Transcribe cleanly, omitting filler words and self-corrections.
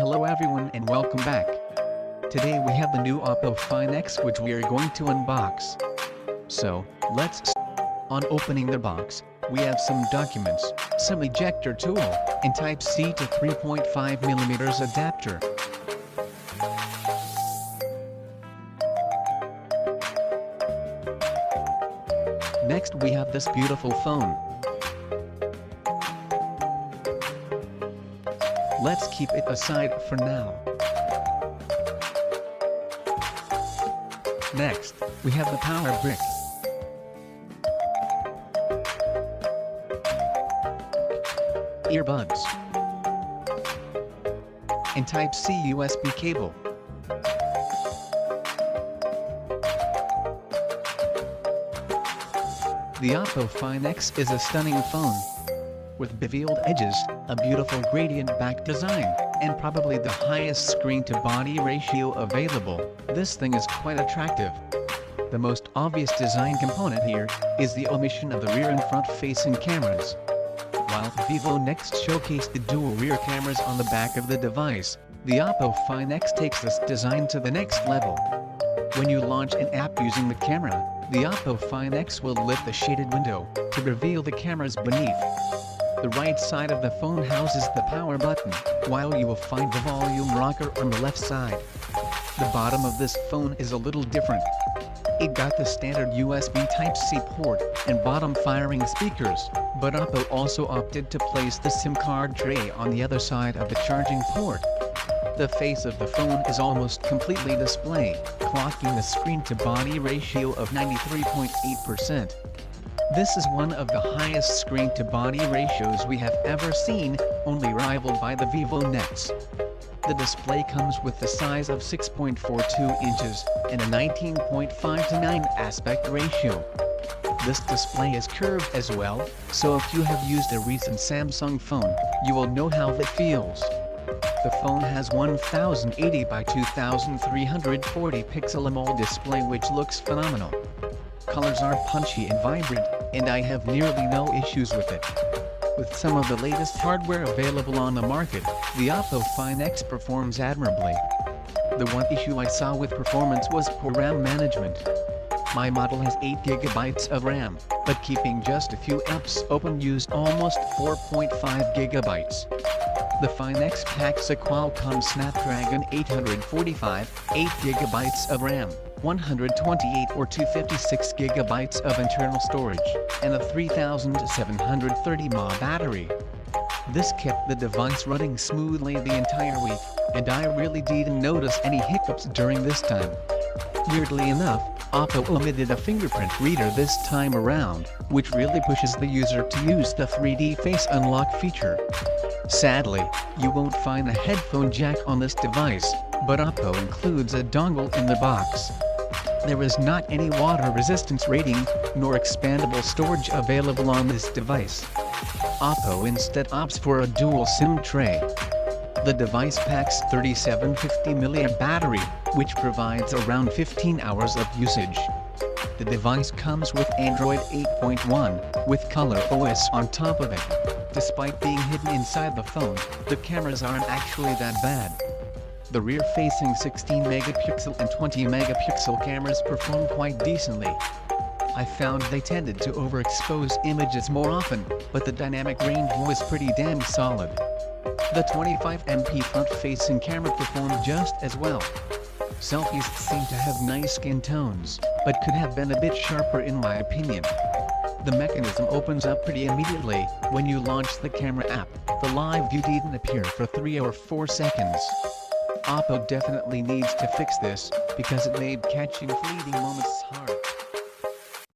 Hello everyone and welcome back. Today we have the new Oppo FindX which we are going to unbox. So, on opening the box, we have some documents, some ejector tool, and Type-C to 3.5mm adapter. Next we have this beautiful phone. Let's keep it aside for now. Next, we have the power brick. Earbuds. And Type-C USB cable. The Oppo FindX is a stunning phone. With beveled edges, a beautiful gradient back design, and probably the highest screen-to-body ratio available, this thing is quite attractive. The most obvious design component here is the omission of the rear and front-facing cameras. While Vivo Next showcased the dual rear cameras on the back of the device, the Oppo FindX takes this design to the next level. When you launch an app using the camera, the Oppo FindX will lift the shaded window to reveal the cameras beneath. The right side of the phone houses the power button, while you will find the volume rocker on the left side. The bottom of this phone is a little different. It got the standard USB Type-C port and bottom-firing speakers, but Oppo also opted to place the SIM card tray on the other side of the charging port. The face of the phone is almost completely display, clocking a screen-to-body ratio of 93.8%. This is one of the highest screen-to-body ratios we have ever seen, only rivaled by the Vivo Next. The display comes with the size of 6.42 inches and a 19.5:9 aspect ratio. This display is curved as well, so if you have used a recent Samsung phone, you will know how that feels. The phone has 1080 by 2340 pixel AMOLED display which looks phenomenal. Colors are punchy and vibrant, and I have nearly no issues with it. With some of the latest hardware available on the market, the Oppo FindX performs admirably. The one issue I saw with performance was poor RAM management. My model has 8GB of RAM, but keeping just a few apps open used almost 4.5GB. The FindX packs a Qualcomm Snapdragon 845, 8GB of RAM, 128 or 256GB of internal storage, and a 3730 mAh battery. This kept the device running smoothly the entire week, and I really didn't notice any hiccups during this time. Weirdly enough, Oppo omitted a fingerprint reader this time around, which really pushes the user to use the 3D face unlock feature. Sadly, you won't find a headphone jack on this device, but Oppo includes a dongle in the box. There is not any water resistance rating, nor expandable storage available on this device. Oppo instead opts for a dual SIM tray. The device packs 3750 mAh battery, which provides around 15 hours of usage. The device comes with Android 8.1, with Color OS on top of it. Despite being hidden inside the phone, the cameras aren't actually that bad. The rear-facing 16-megapixel and 20-megapixel cameras perform quite decently. I found they tended to overexpose images more often, but the dynamic range was pretty damn solid. The 25MP front-facing camera performed just as well. Selfies seem to have nice skin tones, but could have been a bit sharper in my opinion. The mechanism opens up pretty immediately when you launch the camera app. The live view didn't appear for 3 or 4 seconds. Oppo definitely needs to fix this, because it made catching fleeting moments hard.